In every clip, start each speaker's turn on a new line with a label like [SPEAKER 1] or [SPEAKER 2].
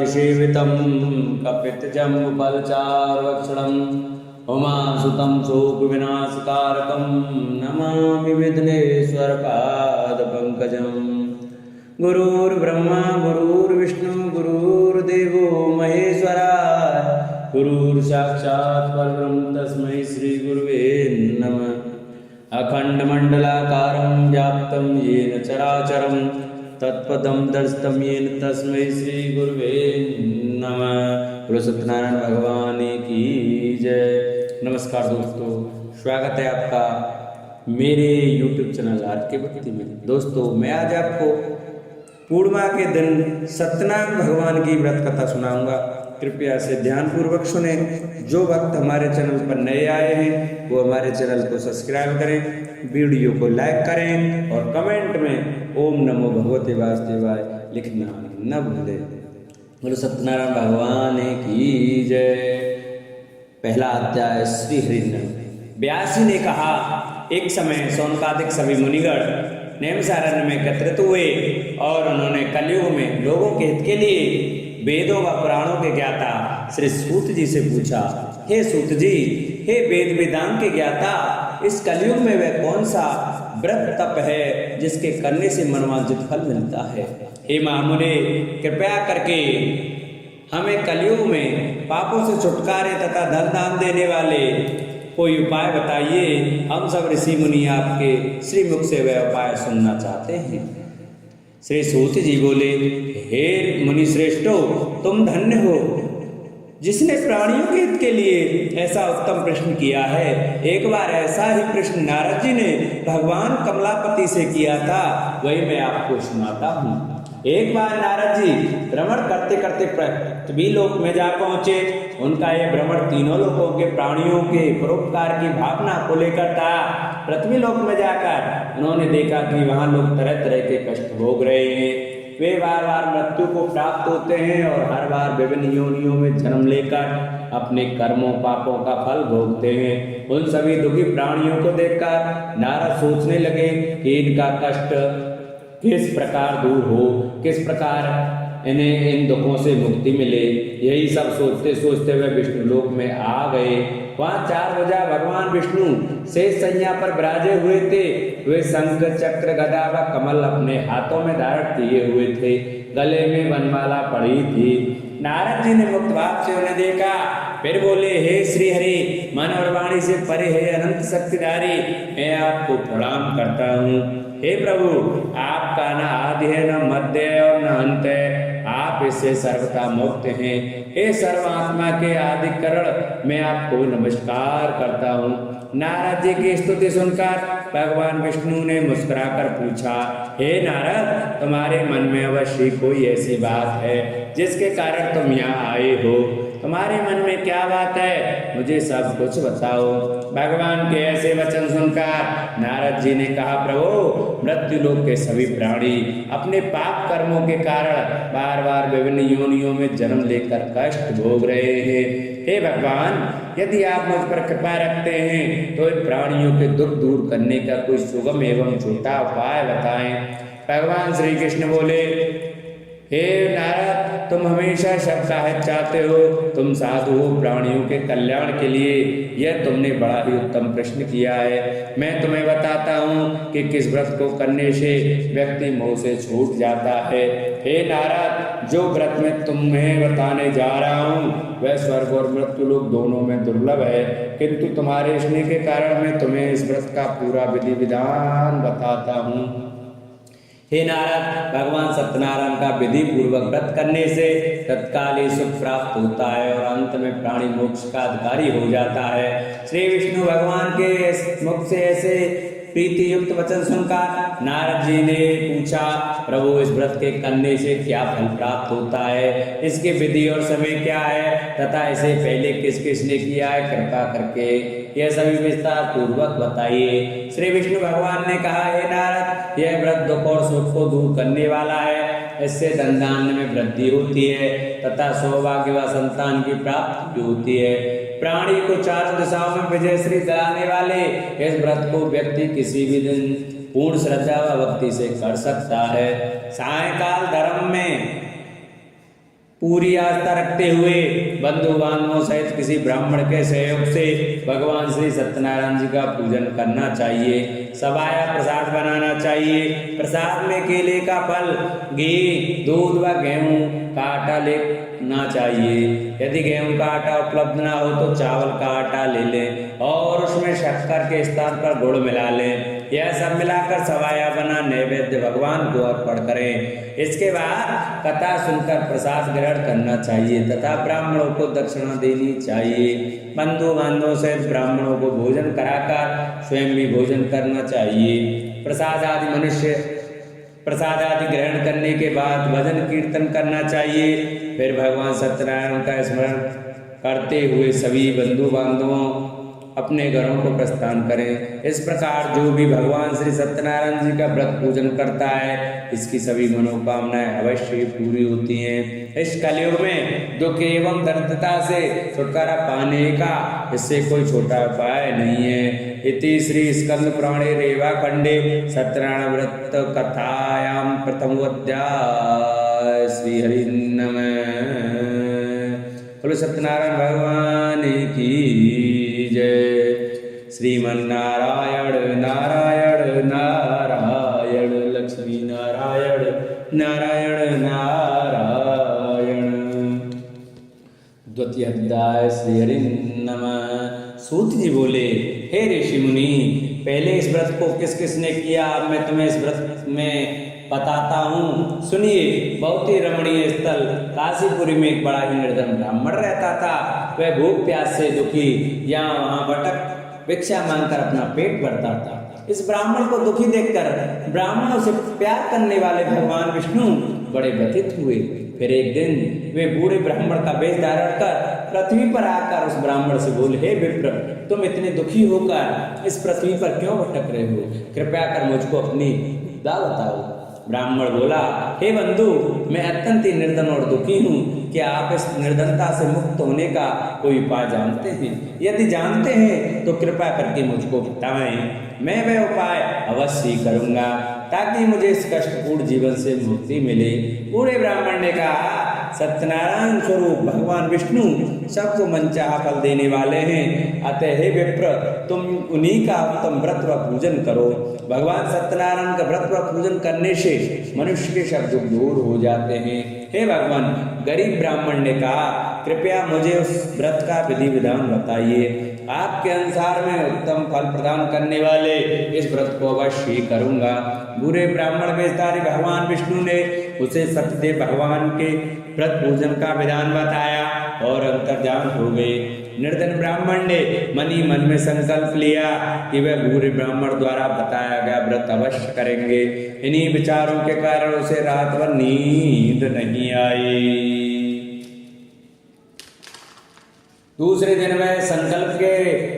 [SPEAKER 1] सेवितं कपितजम्बुफलचारुभक्षणम् उमासुतं शोकविनाशकारकं नमामि विघ्नेश्वरपादपङ्कजम्। गुरुर्ब्रह्मा गुरुर्विष्णु गुरुर्देवो महेश्वराय गुरुर्साक्षात् परब्रह्म तस्मै श्रीगुरुवे नमः। अखण्डमण्डलाकारं व्याप्तं येन चराचरं तत्पदं दर्शितं येन तस्मै श्रीगुरुवे नमः। बोलो सत्यनारायण भगवान की जय। नमस्कार दोस्तों, स्वागत है आपका मेरे YouTube चैनल आर के भक्ति में। दोस्तों, मैं आज आपको पूर्णिमा के दिन सत्यनारायण भगवान की व्रत कथा सुनाऊंगा। कृपया से ध्यानपूर्वक सुने। जो भक्त हमारे चैनल पर नए आए हैं वो हमारे चैनल को सब्सक्राइब करें, वीडियो को लाइक करें और कमेंट में ओम नमो भगवते वासुदेवाय लिखना न भूलें। बोलो सत्यनारायण भगवान की जय। पहला अध्याय श्री हरिनाम। व्यासी ने कहा, एक समय शौनकादिक सभी मुनिगण नैमिषारण्य में एकत्रित हुए और उन्होंने कलयुग में लोगों के हित के लिए वेदों व पुराणों के ज्ञाता श्री सूत जी से पूछा, हे सूत जी, हे वेद वेदांत के ज्ञाता, इस कलयुग में वह कौन सा व्रत तप है जिसके करने से मनवांछित फल मिलता है? हे महामुने, कृपया करके हमें कलयुग में पापों से छुटकारे तथा धन दान देने वाले कोई उपाय बताइए। हम सब ऋषि मुनि आपके श्रीमुख से वह उपाय सुनना चाहते हैं। श्री सूत जी बोले, हे मुनि श्रेष्ठो, तुम धन्य हो जिसने प्राणियों के हित के लिए ऐसा उत्तम प्रश्न किया है। एक बार ऐसा ही प्रश्न नारद जी ने भगवान कमलापति से किया था, वही मैं आपको सुनाता हूँ। एक बार नारद जी भ्रमण करते करते पृथ्वी लोक में जा पहुंचे। उनका यह भ्रमण तीनों लोकों के प्राणियों के परोपकार की भावना को लेकर था। पृथ्वी लोक में जाकर उन्होंने देखा कि वहां लोग तरह तरह के कष्ट भोग रहे हैं। वे बार बार मृत्यु को प्राप्त होते हैं और हर बार विभिन्न योनियों में जन्म लेकर अपने कर्मों पापों का फल भोगते हैं। उन सभी दुखी प्राणियों को देखकर नारद सोचने लगे कि इनका कष्ट किस प्रकार दूर हो, किस प्रकार इन्हें इन दुखों से मुक्ति मिले। यही सब सोचते सोचते वे विष्णु लोक में आ गए। वहाँ चार भुजा भगवान विष्णु शेष सैया पर विराजे हुए थे। वे शंख चक्र गदा व कमल अपने हाथों में धारण किए हुए थे। गले में वनमाला पड़ी थी। नारद जी ने मुक्त भाव से उन्हें देखा, फिर बोले, हे श्री हरि, मन और वाणी से परे है अनंत शक्तिधारी, मैं आपको प्रणाम करता हूँ। हे प्रभु, आपका न आदि है, न मध्य और न अंत है, आप इससे सर्वथा मुक्त हैं। हे सर्वात्मा के आदिकरण, मैं आपको नमस्कार करता हूँ। नारद जी की स्तुति सुनकर भगवान विष्णु ने मुस्कुराकर पूछा, हे नारद, तुम्हारे मन में अवश्य कोई ऐसी बात है जिसके कारण तुम यहाँ आए हो। तुम्हारे मन में क्या बात है, मुझे सब कुछ बताओ। भगवान के ऐसे वचन सुनकर नारद जी ने कहा, प्रभु, मृत्यु लोक के सभी प्राणी अपने पाप कर्मों के कारण बार बार विभिन्न योनियों में जन्म लेकर कष्ट भोग रहे हैं। हे भगवान, यदि आप मुझ पर कृपा रखते हैं तो इन प्राणियों के दुख दूर करने का कोई सुगम एवं छोटा उपाय बताएं। भगवान श्री कृष्ण बोले, हे नारद, तुम हमेशा सबका हित चाहते हो, तुम साधु हो प्राणियों के कल्याण के लिए। यह तुमने बड़ा ही उत्तम प्रश्न किया है। मैं तुम्हें बताता हूँ कि किस व्रत को करने से व्यक्ति मोह से छूट जाता है। हे नारद, जो व्रत मैं तुम्हें बताने जा रहा हूँ वह स्वर्ग और मृत्यु लोक दोनों में दुर्लभ है, किंतु तुम्हारे स्नेह के कारण मैं तुम्हें इस व्रत का पूरा विधि विधान बताता हूँ। हे नारद, भगवान सत्यनारायण का विधि पूर्वक व्रत करने से तत्काल ही सुख प्राप्त होता है और अंत में प्राणी मोक्ष का अधिकारी हो जाता है। श्री विष्णु भगवान के मुख से ऐसे प्रीति युक्त वचन सुनकर नारद जी ने पूछा, प्रभु, इस व्रत के करने से क्या फल प्राप्त होता है, इसकी विधि और समय क्या है तथा इसे पहले किस किसने किया है, कृपा करके यह सभी विस्तार पूर्वक बताइए। श्री विष्णु भगवान ने कहा, हे नारद, यह व्रत दुख और सुख को दूर करने वाला है। इससे धन धान्य में वृद्धि होती है तथा सौभाग्य व संतान की प्राप्ति होती है। प्राणी को चारों दिशाओं में विजय श्री दिलाने वाले इस व्रत को व्यक्ति किसी भी दिन पूर्ण श्रद्धा व भक्ति से कर सकता है। सायंकाल धर्म में पूरी आस्था रखते हुए बंधु बांधवों सहित किसी ब्राह्मण के सहयोग से भगवान श्री सत्यनारायण जी का पूजन करना चाहिए। सवाया प्रसाद बनाना चाहिए। प्रसाद में केले का फल, घी, दूध व गेहूं का आटा लेना चाहिए। यदि गेहूं का आटा उपलब्ध ना हो तो चावल का आटा ले लें और उसमें शक्कर के स्थान पर गुड़ मिला लें। यह सब मिलाकर सवाया बना नैवेद्य भगवान को अर्पण करें। इसके बाद कथा सुनकर प्रसाद ग्रहण करना चाहिए तथा ब्राह्मणों को दक्षिणा देनी चाहिए। बंधु बांधवों सहित ब्राह्मणों को भोजन कराकर स्वयं भी भोजन करना चाहिए। प्रसाद आदि ग्रहण करने के बाद भजन कीर्तन करना चाहिए। फिर भगवान सत्यनारायण का स्मरण करते हुए सभी बंधु बांधवों अपने घरों को प्रस्थान करें। इस प्रकार जो भी भगवान श्री सत्यनारायण जी का व्रत पूजन करता है इसकी सभी मनोकामनाएं अवश्य ही पूरी होती हैं। इस कलयुग में दुख एवं दरिद्रता से छुटकारा पाने का इससे कोई छोटा उपाय नहीं है। इति श्री स्कंद पुराणे रेवा खंडे सत्यनारायण व्रत कथायां प्रथमोऽध्याय। श्री हरि नमः। बोलो सत्यनारायण भगवान की जय। श्रीमन्नारायण नारायण नारायण लक्ष्मी नारायण नारायण नारायण। द्वितीय अध्याय। श्री हरि नमः। सूत जी बोले, हे ऋषि मुनि, पहले इस व्रत को किस किसने किया अब मैं तुम्हें इस व्रत में बताता हूँ, सुनिए। बहुत ही रमणीय स्थल काशीपुरी में एक बड़ा ही निर्धन ब्राह्मण रहता था। वह भूख प्यास से दुखी यहाँ वहाँ भटक भिक्षा मांगकर अपना पेट भरता था। इस ब्राह्मण को दुखी देखकर ब्राह्मणों से प्यार करने वाले भगवान विष्णु बड़े व्यथित हुए। फिर एक दिन वे बूढ़े ब्राह्मण का वेश धारण कर पृथ्वी पर आकर उस ब्राह्मण से बोले, हे विप्र, तुम इतने दुखी होकर इस पृथ्वी पर क्यों भटक रहे हो? कृपया कर मुझको अपनी दाल बताओ। ब्राह्मण बोला, हे बंधु, मैं अत्यंत ही निर्धन और दुखी हूँ। क्या आप इस निर्धनता से मुक्त होने का कोई उपाय जानते हैं? यदि जानते हैं तो कृपया करके मुझको बताएं। मैं वह उपाय अवश्य करूँगा ताकि मुझे इस कष्टपूर्ण जीवन से मुक्ति मिले। बूढ़े ब्राह्मण ने कहा, सत्यनारायण स्वरूप भगवान विष्णु सबको मनचाहा फल देने वाले हैं। अतः हे विप्र, तुम उन्हीं का उत्तम व्रत व पूजन करो। भगवान सत्यनारायण का व्रत व पूजन करने से मनुष्य के सब दुख दूर हो जाते हैं। हे भगवान, गरीब ब्राह्मण ने कहा, कृपया मुझे उस व्रत का विधि विधान बताइए। आपके अनुसार मैं उत्तम फल प्रदान करने वाले इस व्रत को अवश्य करूंगा। बूढ़े ब्राह्मण वेशधारी भगवान विष्णु ने उसे सत्यदेव भगवान के व्रत पूजन का विधान बताया और अंतर्ध्यान हो गए। निर्धन ब्राह्मण ने मन ही मन में संकल्प लिया कि वह बूढ़े ब्राह्मण द्वारा बताया गया व्रत अवश्य करेंगे। इन्हीं विचारों के कारण उसे रात भर नींद नहीं आई। दूसरे दिन वह संकल्प के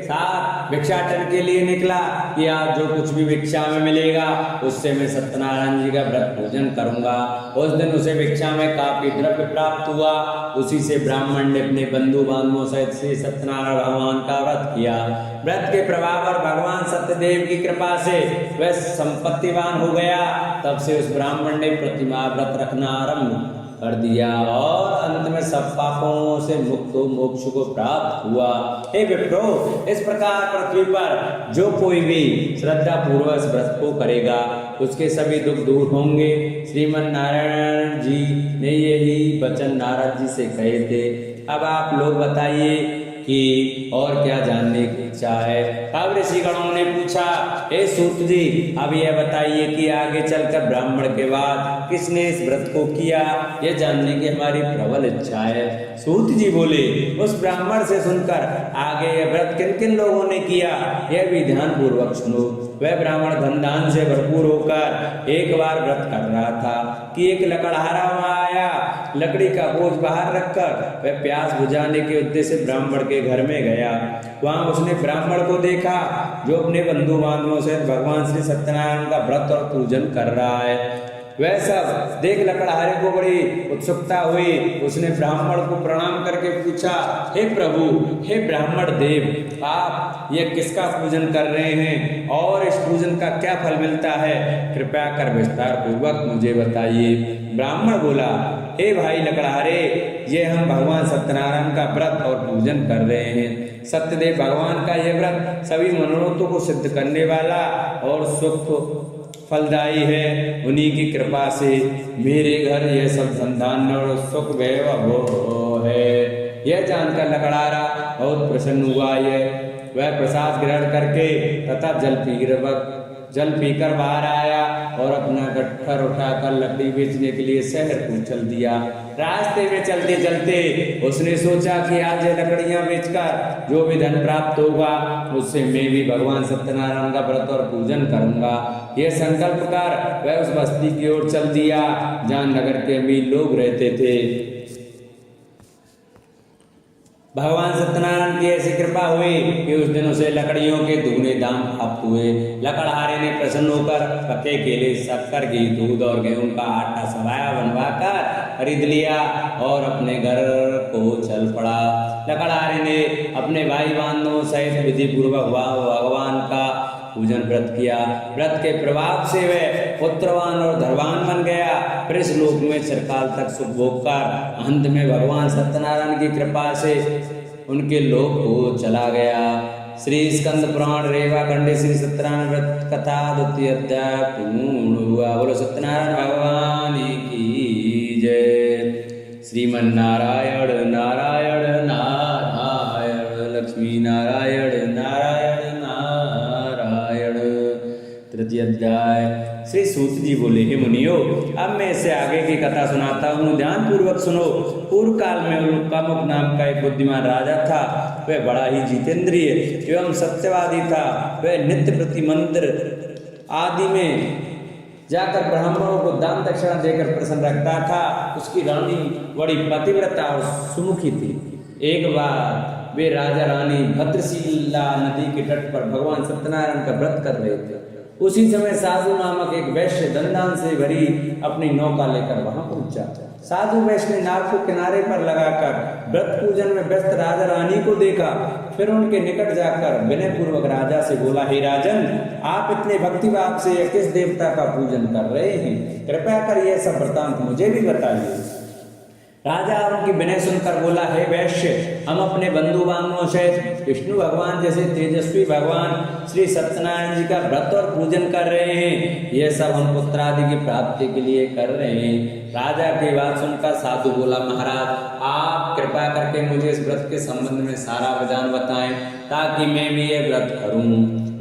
[SPEAKER 1] साथ भिक्षाटन के लिए निकला कि आज जो कुछ भी भिक्षा में मिलेगा उससे मैं सत्यनारायण जी का व्रत पूजन करूंगा। उस दिन उसे भिक्षा में काफी द्रव्य प्राप्त हुआ। उसी से ब्राह्मण ने अपने बंधु बांधवों सहित श्री सत्यनारायण भगवान का व्रत किया। व्रत के प्रभाव और भगवान सत्यदेव की कृपा से वह संपत्तिवान हो गया। तब से उस ब्राह्मण ने प्रतिमा व्रत रखना आरंभ कर दिया और अंत में सब पापों से मुक्त मोक्ष को प्राप्त हुआ। हे विप्रो, इस प्रकार पृथ्वी पर जो कोई भी श्रद्धा पूर्वक इस व्रत को करेगा उसके सभी दुख दूर होंगे। श्रीमन नारायण जी ने यही वचन नारद जी से कहे थे। अब आप लोग बताइए कि और क्या जानने की इच्छा है? अब ऋषिगणों ने पूछा, हे सूत जी, अब यह बताइए कि आगे चलकर ब्राह्मण के बाद किसने इस व्रत को किया, यह जानने की हमारी प्रबल इच्छा है। सूत जी बोले, उस ब्राह्मण से सुनकर आगे यह व्रत किन किन लोगों ने किया यह भी ध्यान पूर्वक सुनो। वह ब्राह्मण धन दान से भरपूर होकर एक बार व्रत कर रहा था कि एक लकड़हारा वहां आया। लकड़ी का बोझ बाहर रखकर वह प्यास बुझाने के उद्देश्य से ब्राह्मण के घर में गया। वहां उसने ब्राह्मण को देखा जो अपने बंधु बांधवों से भगवान श्री सत्यनारायण का व्रत और पूजन कर रहा है। वह सब देख लकड़हारे को बड़ी उत्सुकता हुई। उसने ब्राह्मण को प्रणाम करके पूछा, हे प्रभु, हे ब्राह्मण देव, आप ये किसका पूजन कर रहे हैं और इस पूजन का क्या फल मिलता है? कृपया कर विस्तार पूर्वक मुझे बताइए। ब्राह्मण बोला, हे भाई लकड़हारे, ये हम भगवान सत्यनारायण का व्रत और पूजन कर रहे हैं। सत्यदेव भगवान का यह व्रत सभी मनोरथों को सिद्ध करने वाला और सुख फलदायी है। उन्हीं की कृपा से मेरे घर यह सब संतान और सुख वैभव है। यह जानकर लकड़हारा बहुत प्रसन्न हुआ। वह प्रसाद ग्रहण करके तथा जल पीकर बाहर आया और अपना गट्ठर उठाकर लकड़ी बेचने के लिए शहर को चल दिया। रास्ते में चलते चलते उसने सोचा कि आज ये लकड़ियां बेचकर जो भी धन प्राप्त होगा उससे मैं भी भगवान सत्यनारायण का व्रत और पूजन करूंगा। यह संकल्प कर वह उस बस्ती की ओर चल दिया जहाँ नगर के अमीर लोग रहते थे। भगवान सत्यनारायण की ऐसी कृपा हुई कि उस दिन उसे लकड़ियों के दुगने दाम प्राप्त हुए। लकड़हारे ने प्रसन्न होकर पके केले, शक्कर, घी, दूध और गेहूं का आटा सवाया बनवाकर खरीद लिया और अपने घर को चल पड़ा। लकड़हारे ने अपने भाई बंधुओं सहित विधि पूर्वक भगवान का पूजन व्रत किया। व्रत के प्रभाव से वह पुत्रवान और धनवान बन गया। फिर इस लोक में चिरकाल तक सुख भोग कर अंत में भगवान सत्यनारायण की कृपा से उनके लोक को चला गया। श्री स्कंद पुराण रेवा खंडे श्री सत्यनारायण व्रत कथा 2य अध्याय पूर्ण हुआ। बोलो सत्यनारायण भगवान की जय। श्रीमन नारायण नारायण नारायण, लक्ष्मी नारायण नारायण नारायण। 3य अध्याय। श्री सूत जी बोले, हे मुनियो, अब मैं इससे आगे की कथा सुनाता हूँ, ध्यान पूर्वक सुनो। पूर्व काल में उल्कामुख नाम का एक बुद्धिमान राजा था। वह बड़ा ही जितेंद्रिय एवं सत्यवादी था। वह नित्य प्रति मंदिर आदि में जाकर ब्राह्मणों को दान दक्षिणा देकर प्रसन्न रखता था। उसकी रानी बड़ी पतिव्रता और सुमुखी थी। एक बार वे राजा रानी भद्रशिला नदी के तट पर भगवान सत्यनारायण का व्रत कर रहे थे। उसी समय साधु नामक एक वैश्य धनदान से भरी अपनी नौका लेकर वहां पहुंचा। साधु वैश्य ने नाव को किनारे पर लगाकर व्रत पूजन में व्यस्त राजा रानी को देखा। फिर उनके निकट जाकर विनय पूर्वक राजा से बोला, हे राजन, आप इतने भक्तिभाव से किस देवता का पूजन कर रहे हैं? कृपया कर यह सब वृतांत मुझे भी बताइए। राजा उनकी विनय सुनकर बोला, हे वैश्य, हम अपने बंधु बांधवों सहित विष्णु भगवान जैसे तेजस्वी भगवान श्री सत्यनारायण जी का व्रत और पूजन कर रहे हैं। यह सब हम पुत्र आदि की प्राप्ति के लिए कर रहे हैं। राजा की बात सुनकर साधु बोला, महाराज, आप कृपा करके मुझे इस व्रत के संबंध में सारा विधान बताएं ताकि मैं भी यह व्रत करूं।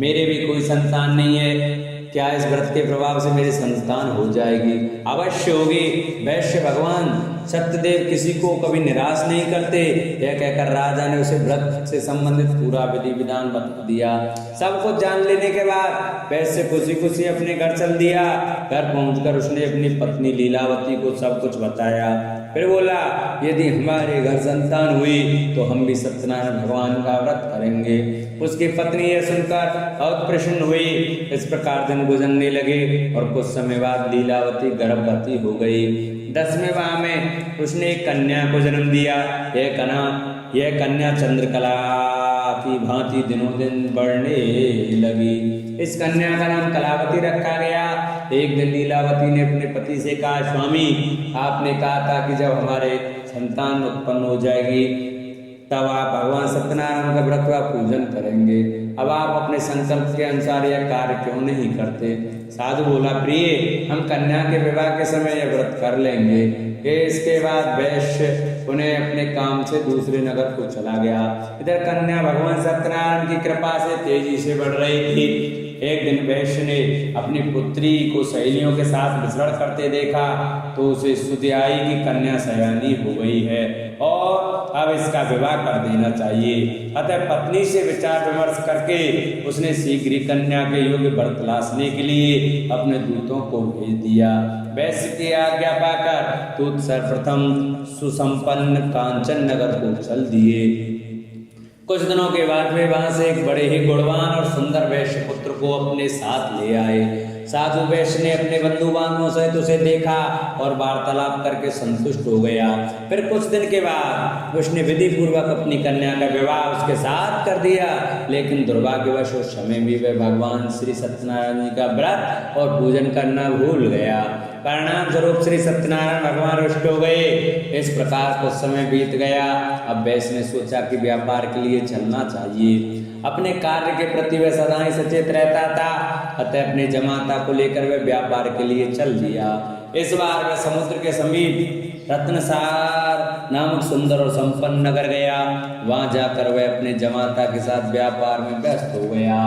[SPEAKER 1] मेरे भी कोई संतान नहीं है। क्या इस व्रत के प्रभाव से मेरी संतान हो जाएगी? अवश्य होगी। वैश्य भगवान सत्यदेव किसी को कभी निराश नहीं करते। यह कहकर राजा ने उसे व्रत से संबंधित पूरा विधि विधान बता दिया। सब कुछ जान लेने के बाद वैश्य खुशी खुशी अपने घर चल दिया। घर पहुंचकर उसने अपनी पत्नी लीलावती को सब कुछ बताया। फिर बोला, यदि हमारे घर संतान हुई तो हम भी सत्यनारायण भगवान का व्रत करेंगे। उसकी पत्नी यह सुनकर बहुत प्रसन्न हुई। इस प्रकार दिन गुजरने लगे और कुछ समय बाद लीलावती गर्भवती हो गई। 10वें माह में उसने एक कन्या को जन्म दिया। यह कन्या चंद्रकला की भांति दिनों दिन बढ़ने लगी। इस कन्या का नाम कलावती रखा गया। एक दिन लीलावती ने अपने पति से कहा, स्वामी, आपने कहा था कि जब हमारे संतान उत्पन्न हो जाएगी तब आप भगवान सत्यनारायण का व्रत व पूजन करेंगे। अब आप अपने संकल्प के अनुसार यह कार्य क्यों नहीं करते? साधु बोला, प्रिय, हम कन्या के विवाह के समय यह व्रत कर लेंगे। इसके बाद वैश्य उन्हें अपने काम से दूसरे नगर को चला गया। इधर कन्या भगवान सत्यनारायण की कृपा से तेजी से बढ़ रही थी। एक दिन वैश्य ने अपनी पुत्री को सहेलियों के साथ विचरण करते देखा तो उसे स्तुति आई कि कन्या सयानी हो गई है और अब इसका विवाह कर देना चाहिए। अतः पत्नी से विचार विमर्श करके उसने शीघ्र ही कन्या के योग्य वर तलाशने के लिए अपने दूतों को भेज दिया। वैश्य की आज्ञा पाकर दूत सर्वप्रथम सुसंपन्न कांचन नगर को चल दिए। कुछ दिनों के बाद वे वहां से एक बड़े ही गुणवान और सुंदर वैश्य पुत्र को अपने साथ ले आए। साधु वैश्य ने अपने बंधु बांधवों सहित उसे देखा और वार्तालाप करके संतुष्ट हो गया। फिर कुछ दिन के बाद उसने विधि पूर्वक अपनी कन्या का विवाह उसके साथ कर दिया। लेकिन दुर्भाग्यवश उस समय भी वह भगवान श्री सत्यनारायण जी का व्रत और पूजन करना भूल गया। परिणाम स्वरूप श्री सत्यनारायण भगवान रुष्ट हो गए। इस प्रकार कुछ समय बीत गया। अब वैश्य ने सोचा कि व्यापार के लिए चलना चाहिए। अपने कार्य के प्रति वह सदा ही सचेत रहता था, अतः अपने जमाता को लेकर वह व्यापार के लिए चल दिया। इस बार वह समुद्र के समीप रत्नसार नामक सुंदर और संपन्न नगर गया। वहां जाकर वह अपने जमाता के साथ व्यापार में व्यस्त हो गया।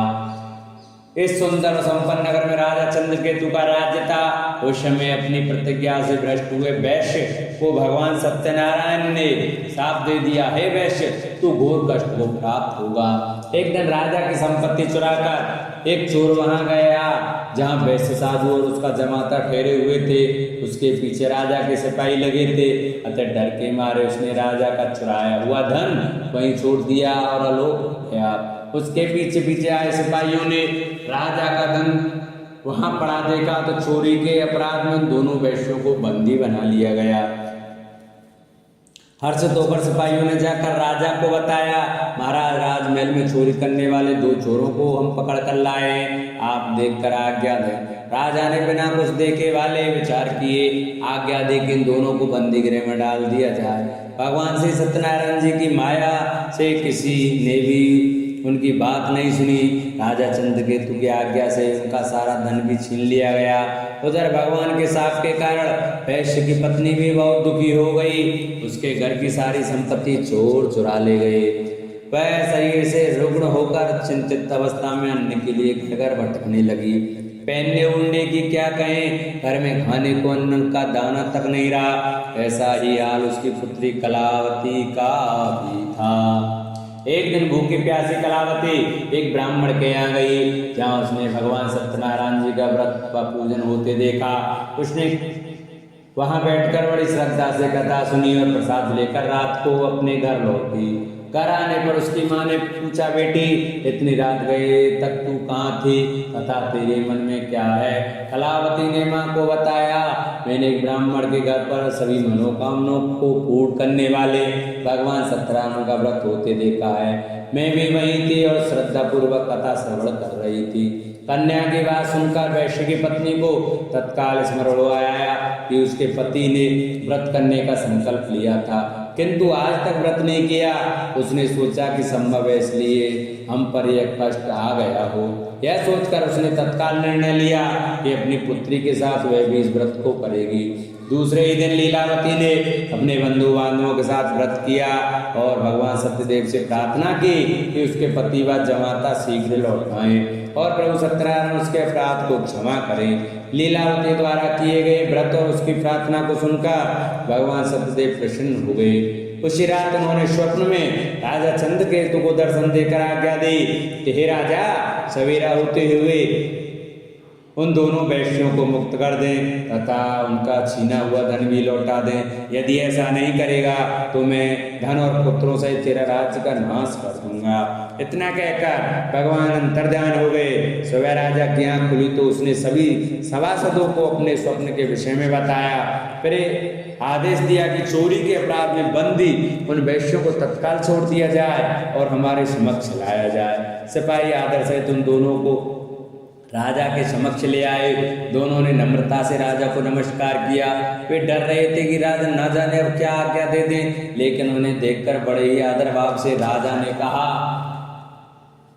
[SPEAKER 1] इस सुंदर और संपन्न नगर में राजा चंद्रकेतु का राज्य था। उस समय अपनी प्रतिज्ञा से भ्रष्ट हुए वैश्य को भगवान सत्यनारायण ने शाप दे दिया, हे वैश्य, तू घोर कष्ट को प्राप्त होगा। एक दिन राजा की संपत्ति चुराकर एक चोर वहां गया जहां वैश्य साधु और उसका जमाता ठहरे हुए थे। उसके पीछे राजा के सिपाही लगे थे, अतः डर के मारे उसने राजा का चुराया हुआ धन वहीं छोड़ दिया और आलोक हो गया। उसके पीछे पीछे आए सिपाहियों ने राजा का धन वहां पड़ा देखा तो चोरी के अपराध में दोनों वैश्यों को बंदी बना लिया गया। हर्षित होकर सिपाहियों ने जाकर राजा को बताया, महाराज, राजमहल में चोरी करने वाले 2 चोरों को हम पकड़ कर लाए, आप देखकर आज्ञा दें। राजा ने बिना कुछ देखे वाले विचार किए, आज्ञा दे कि इन दोनों को बंदी गृह में डाल दिया जाए। भगवान श्री सत्यनारायण जी की माया से किसी ने भी उनकी बात नहीं सुनी। राजा चंद्रकेतु की आज्ञा से उनका सारा धन भी छीन लिया गया। उधर भगवान के शाप के कारण वैश्य की पत्नी भी बहुत दुखी हो गई। उसके घर की सारी संपत्ति चोर चुरा ले गए। वह शरीर से रुग्ण होकर चिंतित अवस्था में अन्न के लिए घर भटकने लगी। पहनने ओढ़ने की क्या कहें, घर में खाने को अन्न का दाना तक नहीं रहा। ऐसा ही हाल उसकी पुत्री कलावती का भी था। एक दिन भूखी प्यासी कलावती एक ब्राह्मण के यहाँ गई, जहाँ उसने भगवान सत्यनारायण जी का व्रत व पूजन होते देखा। उसने वहां बैठकर बड़ी श्रद्धा से कथा सुनी और प्रसाद लेकर रात को अपने घर लौटी। घर आने पर उसकी माँ ने पूछा, बेटी, इतनी रात गए तक तू कहाँ थी, तथा तेरे मन में क्या है? कलावती ने माँ को बताया, मैंने एक ब्राह्मण के घर पर सभी मनोकामनाओं को पूर्ण करने वाले भगवान सत्यनारायण का व्रत होते देखा है। मैं भी वहीं थी और श्रद्धा पूर्वक कथा श्रवण कर रही थी। कन्या की बात सुनकर वैश्य की पत्नी को तत्काल स्मरण आया कि उसके पति ने व्रत करने का संकल्प लिया था, किंतु आज तक व्रत नहीं किया। उसने सोचा कि संभव है इसलिए हम पर यह कष्ट आ गया हो। यह सोचकर उसने तत्काल निर्णय लिया कि अपनी पुत्री के साथ वह भी इस व्रत को करेगी। दूसरे ही दिन लीलावती ने अपने बंधु बांधवों के साथ व्रत किया और भगवान सत्यदेव से प्रार्थना की कि उसके पति व जमाता शीघ्र लौट आए और प्रभु सत्यनारायण उसके अपराध को क्षमा करें। लीलावती द्वारा किए गए व्रत और उसकी प्रार्थना को सुनकर भगवान सत्यदेव प्रसन्न हो गए। उसी रात उन्होंने स्वप्न में राजा चंद्रकेतु को दर्शन देकर आज्ञा दी कि हे राजा, सवेरा होते हुए उन दोनों वैश्यों को मुक्त कर दें तथा उनका छीना हुआ धन भी लौटा दें। यदि ऐसा नहीं करेगा तो मैं धन और पुत्रों से तेरा राज्य का नाश कर दूंगा। इतना कहकर भगवान अंतर्ध्यान हो गए। सुबह राजा की आंख खुली तो उसने सभी सभासदों को अपने स्वप्न के विषय में बताया। फिर आदेश दिया कि चोरी के अपराध में बंदी उन वैश्यों को तत्काल छोड़ दिया जाए और हमारे समक्ष लाया जाए। सिपाही आदर से उन दोनों को राजा के समक्ष ले आए। दोनों ने नम्रता से राजा को नमस्कार किया। वे डर रहे थे कि राजा न जाने अब क्या आज्ञा दे दें, लेकिन उन्हें देखकर बड़े ही आदर भाव से राजा ने कहा,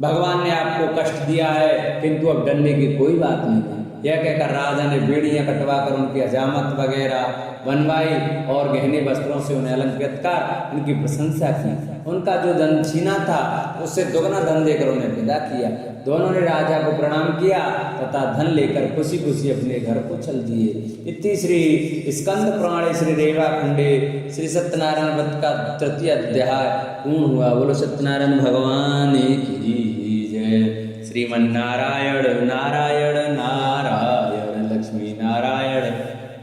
[SPEAKER 1] भगवान ने आपको कष्ट दिया है, किंतु अब डरने की कोई बात नहीं। यह कहकर राजा ने बेड़ियां कटवाकर उनकी हजामत वगैरह बनवाई और गहने वस्त्रों से उन्हें अलंकृत कर उनकी प्रशंसा की। उनका जो धन छीना था उससे दुगना धन देकर उन्हें विदा किया। दोनों ने राजा को प्रणाम किया तथा धन लेकर खुशी खुशी अपने घर को चल दिए। इतनी श्री स्कंद पुराणे श्री रेवा खंडे श्री सत्यनारायण व्रत का 3य अध्याय पूर्ण हुआ। बोलो सत्यनारायण भगवान की जय। श्रीमन्नारायण नारायण नारायण लक्ष्मी नारायण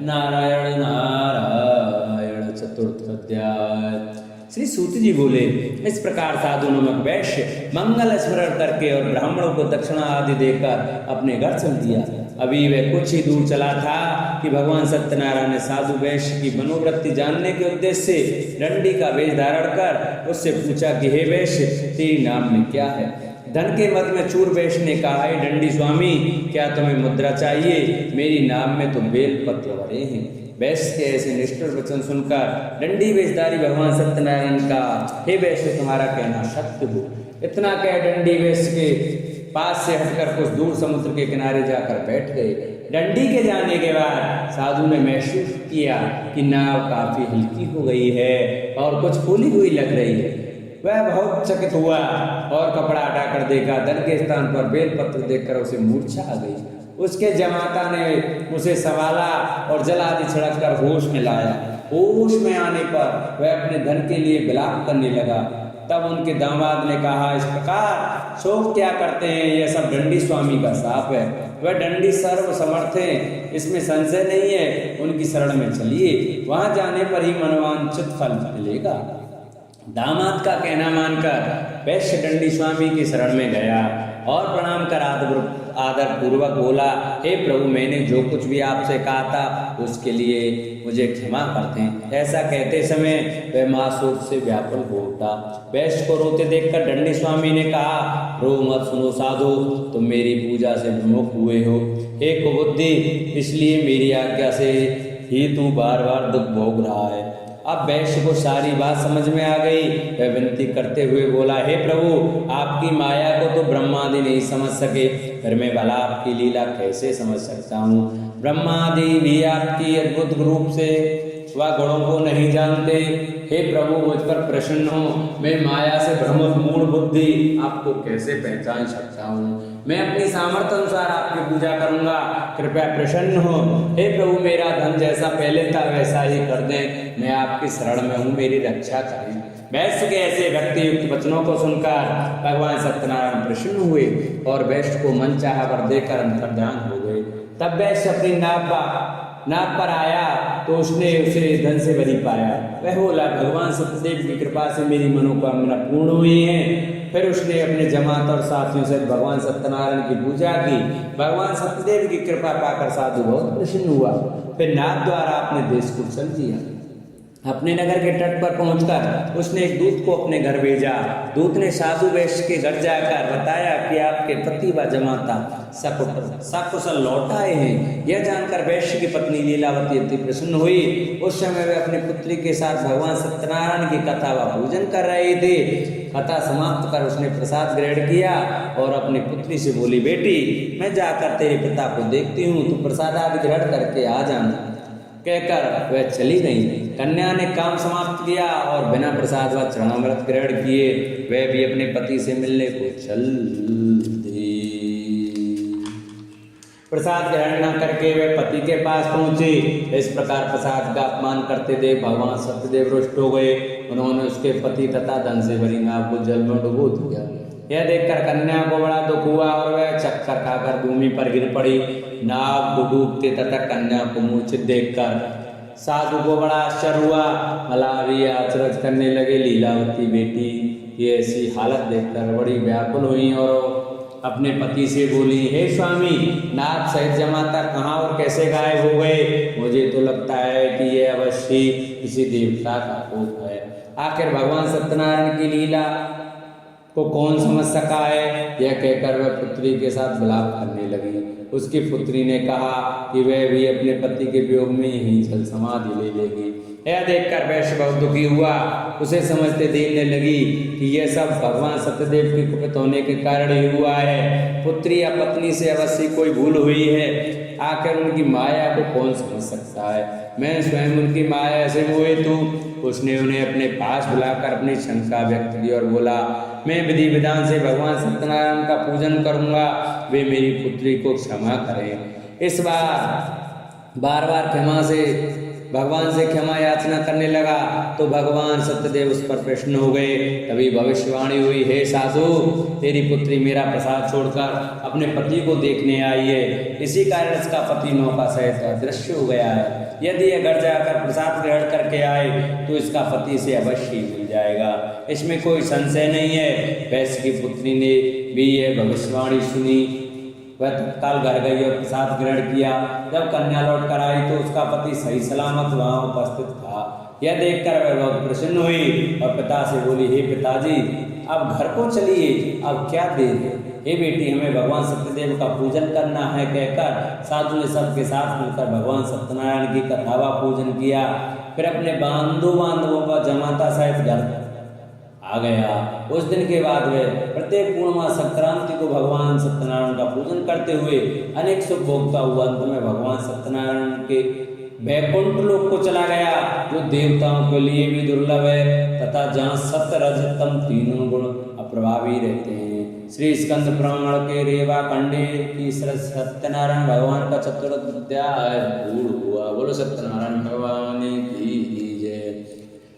[SPEAKER 1] नारायण नारायण। 4th अध्याय। श्री सूत जी बोले, इस प्रकार साधु नमक वैश्य मंगल स्मरण करके और ब्राह्मणों को दक्षिणा आदि देकर अपने घर चल दिया। अभी वह कुछ ही दूर चला था कि भगवान सत्यनारायण ने साधु वैश्य की मनोवृत्ति जानने के उद्देश्य से डंडी का वेश धारण कर उससे पूछा कि हे वैश्य, तेरी नाम में क्या है? धन के मद में चूर वैश्य ने कहा, हे दंडी स्वामी, क्या तुम्हें मुद्रा चाहिए? मेरी नाम में तो बेलपत्र भरे हैं। वैश्य के ऐसे निष्ठुर वचन सुनकर दंडी वेशधारी भगवान सत्यनारायण का, हे वैश्य, तुम्हारा कहना सत्य हो। इतना कह दंडी वैश्य के पास से हटकर कुछ दूर समुद्र के किनारे जाकर बैठ गए। दंडी के जाने के बाद साधु ने महसूस किया कि नाव काफी हल्की हो गई है और कुछ फूली हुई लग रही है। वह बहुत चकित हुआ और कपड़ा हटाकर देखा, धन के स्थान पर बेलपत्र देखकर उसे मूर्छा आ गई। उसके जमाता ने उसे संभाला और जल आदि छिड़क कर होश में लाया। होश में आने पर वह अपने धन के लिए विलाप करने लगा। तब उनके दामाद ने कहा, इस प्रकार शोक क्या करते हैं? यह सब दंडी स्वामी का शाप है। वह दंडी सर्व समर्थ हैं, इसमें संशय नहीं है। उनकी शरण में चलिए, वहां जाने पर ही मनोवांछित फल मिलेगा। दामाद का कहना मानकर वैश्य दंडी स्वामी की शरण में गया और प्रणाम कर आदर पूर्वक बोला, हे प्रभु, मैंने जो कुछ भी आपसे कहा था उसके लिए मुझे क्षमा करते हैं। ऐसा कहते समय वह महाशोक से व्याकुल हो उठा। वैश्य को रोते देखकर दंडी स्वामी ने कहा, रो मत, सुनो साधु, तुम मेरी पूजा से विमुख हुए हो। हे कुबुद्धि, इसलिए मेरी आज्ञा से ही तू बार बार दुख भोग रहा है। अब वैश्य को सारी बात समझ में आ गई। वह विनती करते हुए बोला, हे प्रभु, आपकी माया को तो ब्रह्मादि नहीं समझ सके, फिर मैं भला आपकी लीला कैसे समझ सकता हूँ? ब्रह्मादि भी आपकी अद्भुत रूप से स्वगुणों को नहीं जानते। हे प्रभु, मुझ पर प्रसन्न हो। मैं माया से भ्रमित मूढ़ बुद्धि आपको कैसे पहचान सकता हूँ? मैं अपनी सामर्थ्य अनुसार आपकी पूजा करूंगा, कृपया प्रसन्न हो। हे प्रभु, मेरा धन जैसा पहले था वैसा ही कर दें। मैं आपकी शरण में हूँ, मेरी रक्षा करें। वैश्य के ऐसे भक्ति युक्त वचनों को सुनकर भगवान सत्यनारायण प्रसन्न हुए और वैश्य को मन चाहा वर देकर अंतर्ध्यान हो गए। तब वैश्य अपनी नाव पर आया तो उसने उसे धन से भरी पाया। वह बोला, भगवान सत्यदेव की कृपा से मेरी मनोकामना पूर्ण हुई है। फिर उसने अपने जमात और साथियों से भगवान सत्यनारायण की पूजा की। भगवान सत्यदेव की कृपा पाकर साधु बहुत प्रसन्न हुआ। फिर नाथ द्वारा अपने देश को चल दिया। अपने नगर के तट पर पहुंचकर उसने एक दूत को अपने घर भेजा। दूत ने साधु वैश्य के घर जाकर बताया कि आपके पति व जमाता सकुशल लौट आए हैं। यह जानकर वैश्य की पत्नी लीलावती अति प्रसन्न हुई। उस समय वे अपनी पुत्री के साथ भगवान सत्यनारायण की कथा व पूजन कर रहे थे। कथा समाप्त कर उसने प्रसाद ग्रहण किया और अपनी पुत्री से बोली, बेटी, मैं जाकर तेरे पिता को देखती हूँ, तू प्रसाद आदि ग्रहण करके आ जाना। कहकर वह चली गई। कन्या ने काम समाप्त किया और बिना प्रसाद व चरणामृत ग्रहण किए वह भी अपने पति से मिलने को चल दी। प्रसाद ग्रहण न करके वह पति के पास पहुंचे। इस प्रकार प्रसाद का अपमान करते देख भगवान सत्यदेव रुष्ट हो गए। उन्होंने उसके पति तथा धन से भरी नाव को जल में डुबो दिया। यह देखकर कन्या को बड़ा दुख हुआ और वह चक्कर खाकर भूमि पर गिर पड़ी। नाव को डूबते तथा कन्या को मूर्छित देखकर साधु को बड़ा आश्चर्य हुआ। मलावी अचरज करने लगे। लीलावती बेटी ये ऐसी हालत देखकर बड़ी व्याकुल हुई और अपने पति से बोली, हे स्वामी, नाथ सहित जमाता कहाँ और कैसे गायब हो गए? मुझे तो लगता है कि यह अवश्य किसी देवता का कोप है। आखिर भगवान सत्यनारायण की लीला को कौन समझ सका है? यह कहकर वह पुत्री के साथ विलाप करने लगी। उसकी पुत्री ने कहा कि वह भी अपने पति के वियोग में ही जल समाधि ले लेगी। यह देखकर वैश्य बहुत दुखी हुआ। उसे समझते देखने लगी कि यह सब भगवान सत्यदेव के कुपित होने के कारण ही हुआ है। पुत्री या पत्नी से अवश्य कोई भूल हुई है। आखिर उनकी माया को कौन समझ सकता है? मैं स्वयं उनकी माया से मोहित हूँ। उसने उन्हें अपने पास बुलाकर अपनी शंका व्यक्त की और बोला, मैं विधि विधान से भगवान सत्यनारायण का पूजन करूंगा, वे मेरी पुत्री को क्षमा करें। इस बार क्षमा से भगवान से क्षमा याचना करने लगा तो भगवान सत्यदेव उस पर प्रसन्न हो गए। तभी भविष्यवाणी हुई, हे साधु, तेरी पुत्री मेरा प्रसाद छोड़कर अपने पति को देखने आई है। इसी कारण इसका पति नौका सहित अदृश्य हो गया है। यदि यह घर जाकर प्रसाद ग्रहण करके आए तो इसका पति से अवश्य मिल जाएगा, इसमें कोई संशय नहीं है। वैश्य की पुत्री ने भी यह भविष्यवाणी सुनी। वह तत्काल घर गई और प्रसाद ग्रहण किया। जब कन्या लौट कर आई तो उसका पति सही सलामत वहां उपस्थित था। यह देखकर वह बहुत प्रसन्न हुई और पिता से बोली, हे पिताजी, अब घर को चलिए, अब क्या देर है। हे बेटी, हमें भगवान सत्यदेव का पूजन करना है कहकर साधु ने सबके साथ मिलकर भगवान सत्यनारायण की कथा व पूजन किया। फिर अपने बांधवों का जमाता सहित घर आ गया। उस दिन के बाद वे प्रत्येक पूर्णिमा संक्रांति को भगवान सत्यनारायण का पूजन करते हुए अनेक सुख भोगता हुआ अंत में भगवान सत्यनारायण के वैकुंठ लोक को चला गया, जो देवताओं के लिए भी दुर्लभ है तथा जहाँ सत्य रज तम तीनों गुण अप्रभावी रहते हैं। श्री स्कंद पुराण के रेवा खंडे की सत्यनारायण भगवान का चतुर्थ अध्याय पूर्ण हुआ। बोलो सत्यनारायण भगवान की जय।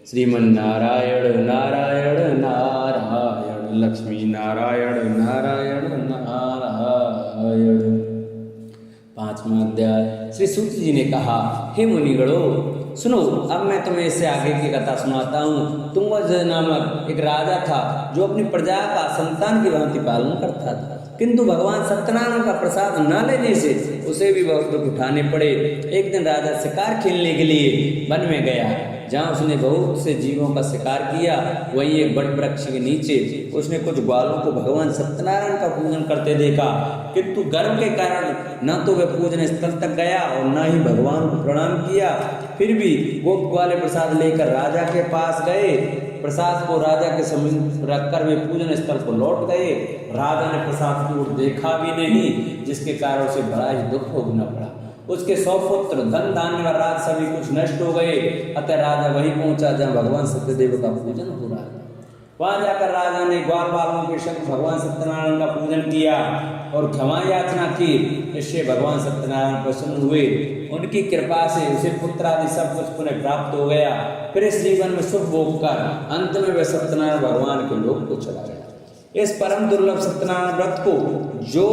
[SPEAKER 1] श्रीमन्नारायण नारायण नारायण, लक्ष्मी नारायण नारायण नारायण। 5वां अध्याय। श्री सूत जी ने कहा, हे मुनिगणों सुनो, अब मैं तुम्हें इससे आगे की कथा सुनाता हूँ। तुंगज नामक एक राजा था जो अपनी प्रजा का संतान की भांति पालन करता था, किंतु भगवान सत्यनारायण का प्रसाद न लेने से उसे भी बहुत दुख उठाने पड़े। एक दिन राजा शिकार खेलने के लिए वन में गया, जहाँ उसने बहुत से जीवों का शिकार किया। वहीं एक बड़ वृक्ष के नीचे उसने कुछ ग्वालों को भगवान सत्यनारायण का पूजन करते देखा, किंतु गर्व के कारण न तो वह पूजन स्थल तक गया और न ही भगवान को प्रणाम किया। फिर भी गोप ग्वाले प्रसाद लेकर राजा के पास गए। प्रसाद को राजा के समीप रखकर वे पूजन स्थल को लौट गए। राजा ने प्रसाद की ओर देखा भी नहीं, जिसके कारण उसे बड़ा ही दुख भोगना पड़ा। उसके 100 पुत्र, धन धान्य व राज सभी कुछ नष्ट हो गए। अतः राजा वहीं पहुंचा जहाँ भगवान सत्यदेव का पूजन हो रहा था। वहां जाकर राजा ने ग्वाल बालों के संग भगवान सत्यनारायण का पूजन किया और क्षमा याचना की। इससे भगवान सत्यनारायण प्रसन्न हुए। उनकी कृपा से उसे पुत्र आदि सब कुछ पुनः प्राप्त हो गया। फिर इस जीवन में सुख भोग कर अंत में वह सत्यनारायण भगवान के लोक को चला गया। इस परम दुर्लभ सत्यनारायण व्रत को जो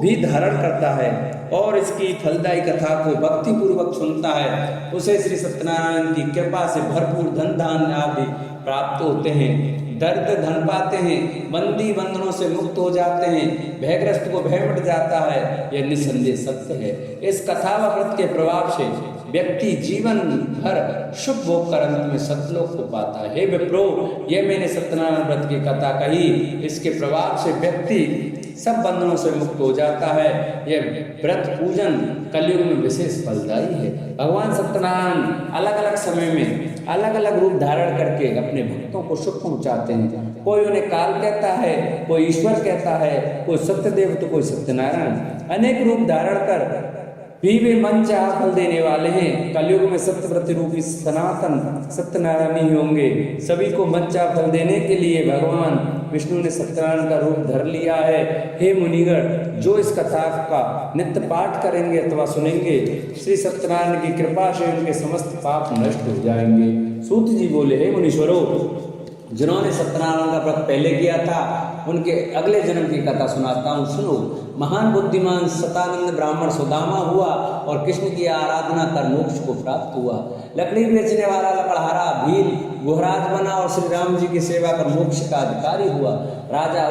[SPEAKER 1] भी धारण करता है और इसकी फलदायी कथा को भक्ति पूर्वक सुनता है, उसे श्री सत्यनारायण की कृपा से भरपूर धन धान्य आदि प्राप्त होते हैं, दर्द धन पाते हैं, बंदी बंधनों से मुक्त हो जाते हैं, भयग्रस्त को भय मिट जाता है। यह निसंदेह सत्य है। इस कथा व व्रत के प्रभाव से व्यक्ति जीवन भर सुख भोग कर अंत में सतलोक को पाता है। हे विप्रो, यह मैंने सत्यनारायण व्रत की कथा कही। इसके प्रभाव से व्यक्ति सब बंधनों से मुक्त हो जाता है। यह व्रत पूजन कलयुग में विशेष फलदायी है। भगवान सत्यनारायण अलग अलग समय में अलग अलग रूप धारण करके अपने भक्तों को सुख पहुंचाते हैं। कोई उन्हें काल कहता है, कोई ईश्वर कहता है, कोई सत्यदेव तो कोई सत्यनारायण। अनेक रूप धारण कर भी वे मन चाहा फल देने वाले हैं। कलयुग में सत्यव्रत रूपी सनातन सत्यनारायण ही होंगे। सभी को मन चाहा फल देने के लिए भगवान विष्णु ने सत्यनारायण का रूप धर लिया है। हे मुनिगण, जो इस कथा का नित्य पाठ करेंगे अथवा सुनेंगे, श्री सत्यनारायण की कृपा से उनके समस्त पाप नष्ट हो जाएंगे। सूत जी बोले, हे मुनीश्वरों, जिन्होंने सत्यनारायण का व्रत पहले किया था उनके अगले जन्म की कथा सुनाता हूँ, सुनो। महान बुद्धिमान शतानंद ब्राह्मण सुदामा हुआ और कृष्ण की आराधना कर मोक्ष को प्राप्त हुआ। लकड़ी बेचने वाला लकड़हारा भील गुहराज बना और श्री राम जी की सेवा कर मोक्ष का अधिकारी हुआ। राजा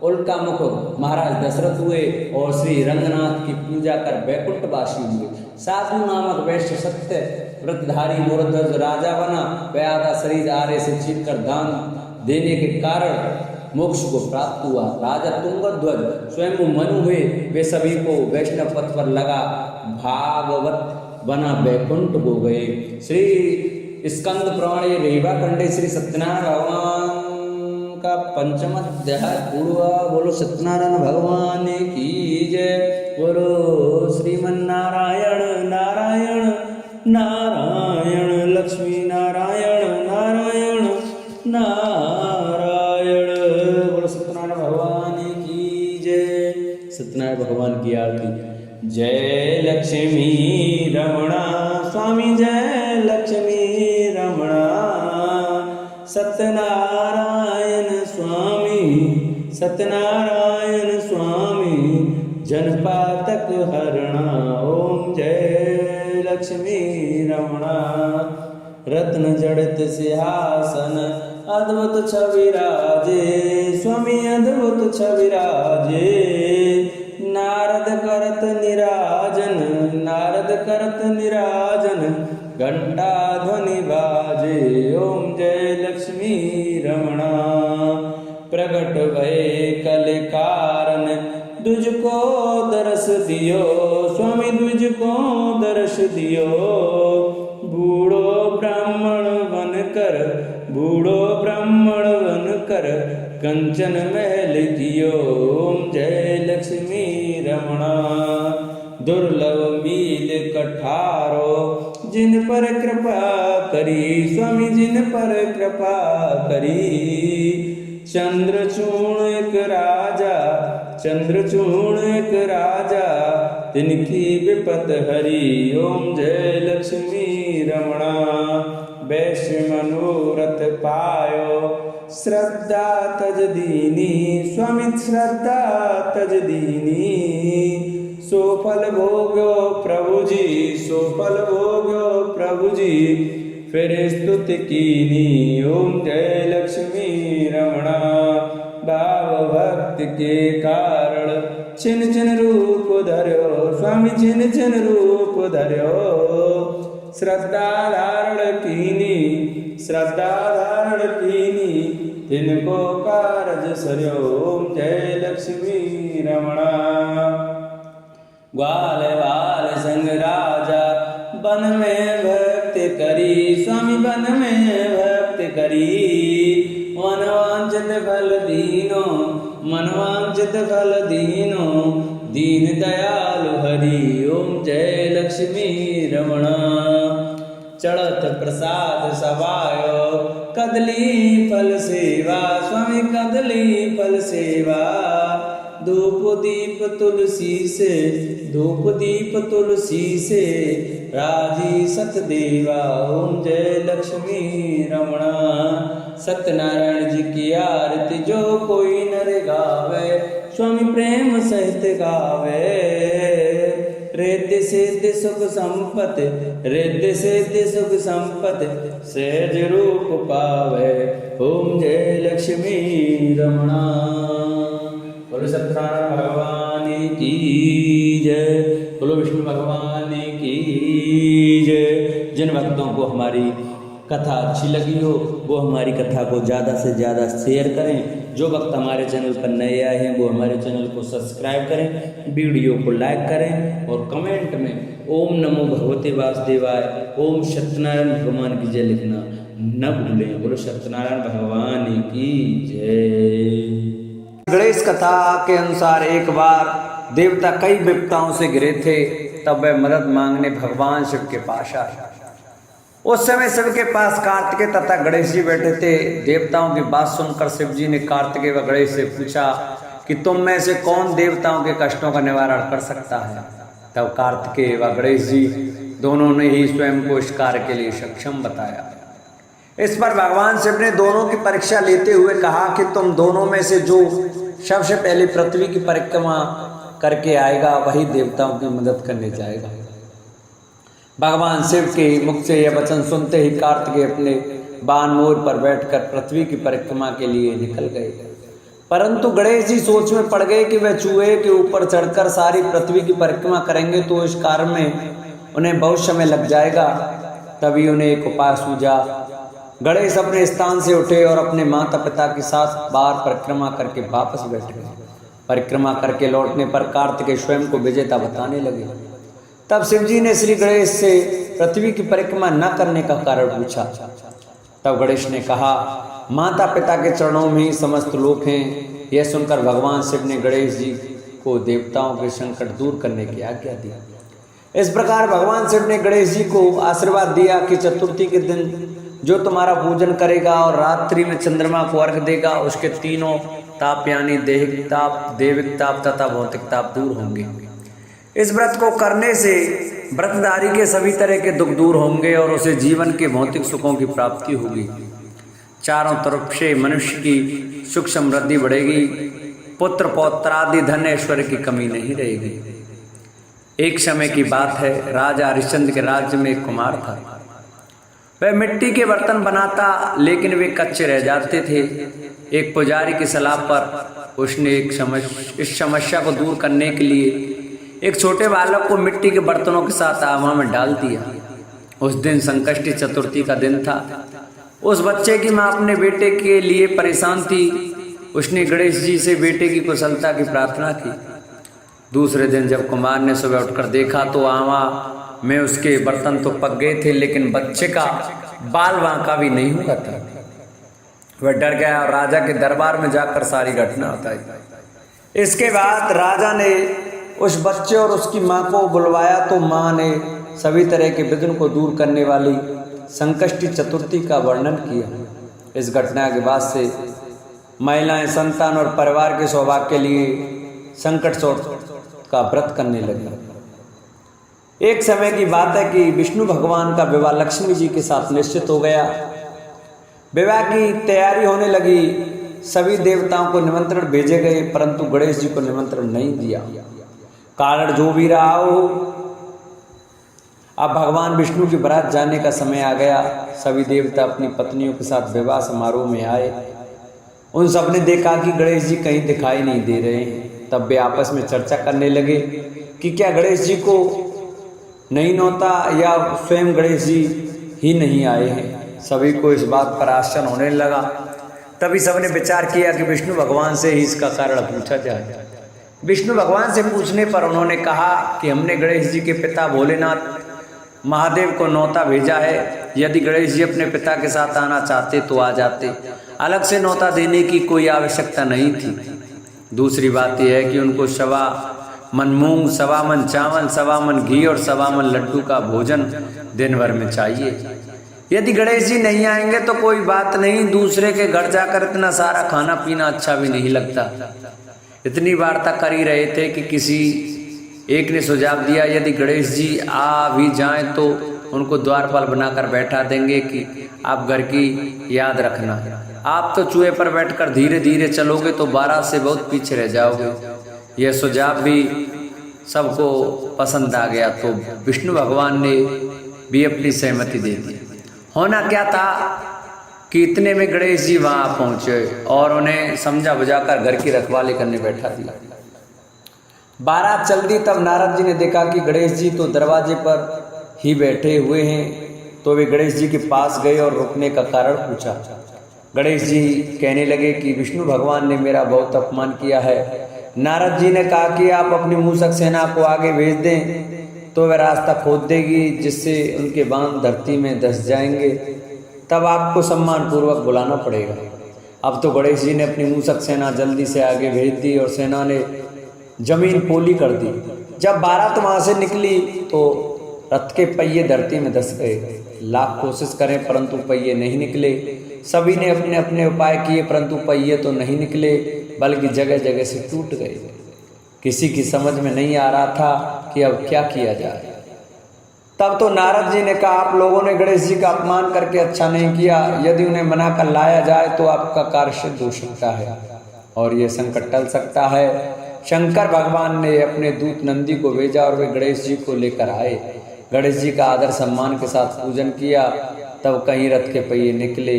[SPEAKER 1] उल्कामुख महाराज दशरथ हुए और श्री रंगनाथ की पूजा कर वैकुंठवासी हुए। साधु नामक वैश्य सत्य व्रतधारी मोरध्वज राजा बना। वह आधा शरीर आरे से छीन कर दान देने के कारण मोक्ष को प्राप्त हुआ। राजा तुंगध्वज स्वयं मनु हुए। वे सभी को वैष्णव पथ पर लगा भागवत बना वैकुंठ हो गए। श्री स्कंद पुराण रेवा खंडे श्री सत्यनारायण भगवान का 5वां अध्याय पूर्वा। बोलो सत्यनारायण भगवान की जय। बोलो श्रीमन्नारायण नारायण नारायण, लक्ष्मी नारायण नारायण नारायण। बोलो सत्यनारायण भगवान की जय। सत्यनारायण भगवान की आरती। जय लक्ष्मी रमणा स्वामी, जय लक्ष्मी रमणा। सत्यनारायण स्वामी, सत्यनारायण स्वामी, जनपातक हरणा। ओम जय लक्ष्मी रमणा। रत्न जड़ित सिंहासन अद्भुत छविराजे, स्वामी अद्भुत छविराजे। नारद करत निराजन, नारद करत निराजन, घंटा ध्वनि बाजे। ओम जय लक्ष्मी रमणा। प्रकट भये कल कारण, तुझको दर्श दियो स्वामी तुझको दर्श दियो। बूढ़ो ब्राह्मण बनकर, बूढ़ो ब्राह्मण बनकर कंचन महल कियो। ओम जय लक्ष्मी रमणा। दुर्लभ मील कठारो, जिन पर कृपा करी स्वामी जिन पर कृपा करी। चंद्रचूर्ण एक राजा, चंद्रचूर्ण एक राजा, तिनकी विपत हरी। ओम जय लक्ष्मी रमणा। वैश्य मनोरथ पायो, श्रद्धा तज दीनी स्वामी श्रद्धा तज दीनी। सोफल भोग्यो प्रभु जी, सोफल भोग्यो प्रभु जी, फिर स्तुति कीनी। ओम जय लक्ष्मी रमणा। भाव भक्ति के कारण छिन छिन रूप धर्यो स्वामी छिन छिन रूप धर्यो। श्रद्धा धारण कीनी, श्रद्धा धारण कीनी, तिनको कारज सर्यो। ओम जय लक्ष्मी रमणा। ग्वाल वाल संग राजा, वन में भक्ति करी स्वामी वन में भक्ति करी। मनवांचित फल दीनो, मनवांचित फल दीनो, दीन दयालु हरि। ओम जय लक्ष्मी रमणा। चढ़त प्रसाद सवायो, कदली फल सेवा स्वामी कदली फल सेवा। धूप दीप तुलसी से, धूप दीप तुलसी से, राजी सतदेवा। ओम जय लक्ष्मी रमणा। सत्यनारायण जी की आरती जो कोई नर गावे स्वामी प्रेम सहित गावे। रिद्धि सिद्धि सुख संपत्ति, रिद्धि सिद्धि सुख संपत्ति, सहज रूप पावे। ओम जय लक्ष्मी रमणा। बोलो सत्यनारायण भगवान की जय, बोलो विष्णु भगवान की जय। जिन भक्तों को हमारी कथा अच्छी लगी हो वो हमारी कथा को ज़्यादा से ज़्यादा शेयर करें। जो भक्त हमारे चैनल पर नए आए हैं वो हमारे चैनल को सब्सक्राइब करें, वीडियो को लाइक करें और कमेंट में ओम नमो भगवते वासुदेवाय, ओम सत्यनारायण भगवान की जय लिखना न भूलें। बोलो सत्यनारायण भगवान की जय।
[SPEAKER 2] गणेश कथा के अनुसार एक बार देवता कई विपदाओं से घिरे थे, तब वह मदद मांगने भगवान शिव के पास आए। उस समय शिव के पास कार्तिकेय तथा गणेश जी बैठे थे। देवताओं की बात सुनकर शिव जी ने कार्तिकेय व गणेश से पूछा कि तुम में से कौन देवताओं के कष्टों का निवारण कर सकता है। तब कार्तिकेय व गणेश जी दोनों ने ही स्वयं को इस कार्य के लिए सक्षम बताया। इस पर भगवान शिव ने दोनों की परीक्षा लेते हुए कहा कि तुम दोनों में से जो सबसे पहले पृथ्वी की परिक्रमा करके आएगा वही देवताओं की मदद करने जाएगा। भगवान शिव के मुख से यह वचन सुनते ही कार्तिकेय अपने बाण मोर पर बैठकर पृथ्वी की परिक्रमा के लिए निकल गए। परंतु गणेश जी सोच में पड़ गए कि वह चूहे के ऊपर चढ़कर सारी पृथ्वी की परिक्रमा करेंगे तो इस कार्य में उन्हें बहुत समय लग जाएगा। तभी उन्हें एक उपाय सूझा। गणेश अपने स्थान से उठे और अपने माता पिता के साथ बाहर परिक्रमा करके वापस बैठ गए। परिक्रमा करके लौटने पर कार्तिकेय स्वयं को विजेता बताने लगे। तब शिव जी ने श्री गणेश से पृथ्वी की परिक्रमा न करने का कारण पूछा। तब गणेश ने कहा, माता पिता के चरणों में ही समस्त लोक हैं। यह सुनकर भगवान शिव ने गणेश जी को देवताओं के संकट दूर करने की आज्ञा दी। इस प्रकार भगवान शिव ने गणेश जी को आशीर्वाद दिया कि चतुर्थी के दिन जो तुम्हारा पूजन करेगा और रात्रि में चंद्रमा को अर्घ देगा उसके तीनों ताप यानी दैहिक ताप, देविक ताप तथा भौतिक ताप दूर होंगे। इस व्रत को करने से व्रतधारी के सभी तरह के दुख दूर होंगे और उसे जीवन के भौतिक सुखों की प्राप्ति होगी। चारों तरफ से मनुष्य की सुख समृद्धि बढ़ेगी, पुत्र पौत्र आदि धन ऐश्वर्य की कमी नहीं रहेगी। एक समय की बात है, राजा हरिश्चंद्र के राज्य में एक कुमार था। वह मिट्टी के बर्तन बनाता लेकिन वे कच्चे रह जाते थे। एक पुजारी की सलाह पर उसने इस समस्या को दूर करने के लिए एक छोटे बालक को मिट्टी के बर्तनों के साथ आवा में डाल दिया। उस दिन संकष्टी चतुर्थी का दिन था। उस बच्चे की माँ अपने बेटे के लिए परेशान थी। उसने गणेश जी से बेटे की कुशलता की प्रार्थना की। दूसरे दिन जब कुमार ने सुबह उठकर देखा तो आमा में उसके बर्तन तो पक गए थे, लेकिन बच्चे का बाल बांका भी नहीं हुआ था। वह डर गया और राजा के दरबार में जाकर सारी घटना बताई। इसके बाद राजा ने उस बच्चे और उसकी माँ को बुलवाया तो माँ ने सभी तरह के विघ्न को दूर करने वाली संकष्टी चतुर्थी का वर्णन किया। इस घटना के बाद से महिलाएं संतान और परिवार के सौभाग्य के लिए संकट का व्रत करने लगी। एक समय की बात है कि विष्णु भगवान का विवाह लक्ष्मी जी के साथ निश्चित हो गया। विवाह की तैयारी होने लगी। सभी देवताओं को निमंत्रण भेजे गए, परंतु गणेश जी को निमंत्रण नहीं दिया। कारण जो भी रहा हो, अब भगवान विष्णु की बारात जाने का समय आ गया। सभी देवता अपनी पत्नियों के साथ विवाह समारोह में आए। उन सब ने देखा कि गणेश जी कहीं दिखाई नहीं दे रहे हैं। तब वे आपस में चर्चा करने लगे कि क्या गणेश जी को नहीं नौता या स्वयं गणेश जी ही नहीं आए हैं। सभी को इस बात पर आश्चर्य होने लगा। तभी सबने विचार किया कि विष्णु भगवान से ही इसका कारण पूछा जाए। विष्णु भगवान से पूछने पर उन्होंने कहा कि हमने गणेश जी के पिता भोलेनाथ महादेव को नौता भेजा है। यदि गणेश जी अपने पिता के साथ आना चाहते तो आ जाते, अलग से नौता देने की कोई आवश्यकता नहीं थी। दूसरी बात यह है कि उनको 1.25 मन मूंग, 1.25 मन चावल, 1.25 मन घी और 1.25 मन लड्डू का भोजन दिन भर में चाहिए। यदि गणेश जी नहीं आएंगे तो कोई बात नहीं, दूसरे के घर जाकर इतना सारा खाना पीना अच्छा भी नहीं लगता। इतनी वार्ता कर ही रहे थे कि किसी एक ने सुझाव दिया, यदि गणेश जी आ भी जाएं तो उनको द्वारपाल बनाकर बैठा देंगे कि आप घर की याद रखना। आप तो चूहे पर बैठकर धीरे धीरे चलोगे तो बारात से बहुत पीछे रह जाओगे। यह सुझाव भी सबको पसंद आ गया, तो विष्णु भगवान ने भी अपनी सहमति दे दी। होना क्या था कि इतने में गणेश जी वहां पहुंचे और उन्हें समझा बुझाकर घर की रखवाली करने बैठा दिया। बारात चल दी, तब नारद जी ने देखा कि गणेश जी तो दरवाजे पर ही बैठे हुए हैं। तो वे गणेश जी के पास गए और रुकने का कारण पूछा। गणेश जी कहने लगे कि विष्णु भगवान ने मेरा बहुत अपमान किया है। नारद जी ने कहा कि आप अपनी मूषक सेना को आगे भेज दें तो वह रास्ता खोद देगी, जिससे उनके बाण धरती में धंस जाएंगे। तब आपको सम्मान पूर्वक बुलाना पड़ेगा। अब तो गणेश जी ने अपनी मूषक सेना जल्दी से आगे भेज दी और सेना ने जमीन पोली कर दी। जब बारात वहां से निकली तो रथ के पहिए धरती में धंस गए। लाख कोशिश करें परंतु पहिए नहीं निकले। सभी ने अपने अपने उपाय किए परंतु पहिए तो नहीं निकले, बल्कि जगह जगह से टूट गए। किसी की समझ में नहीं आ रहा था कि अब क्या किया जाए। तब तो नारद जी ने कहा, आप लोगों ने गणेश जी का अपमान करके अच्छा नहीं किया। यदि उन्हें मना कर लाया जाए तो आपका कार्य सिद्ध हो सकता है और यह संकट टल सकता है। शंकर भगवान ने अपने दूत नंदी को भेजा और वे गणेश जी को लेकर आए। गणेश जी का आदर सम्मान के साथ पूजन किया। तब कहीं रथ के पहिए निकले।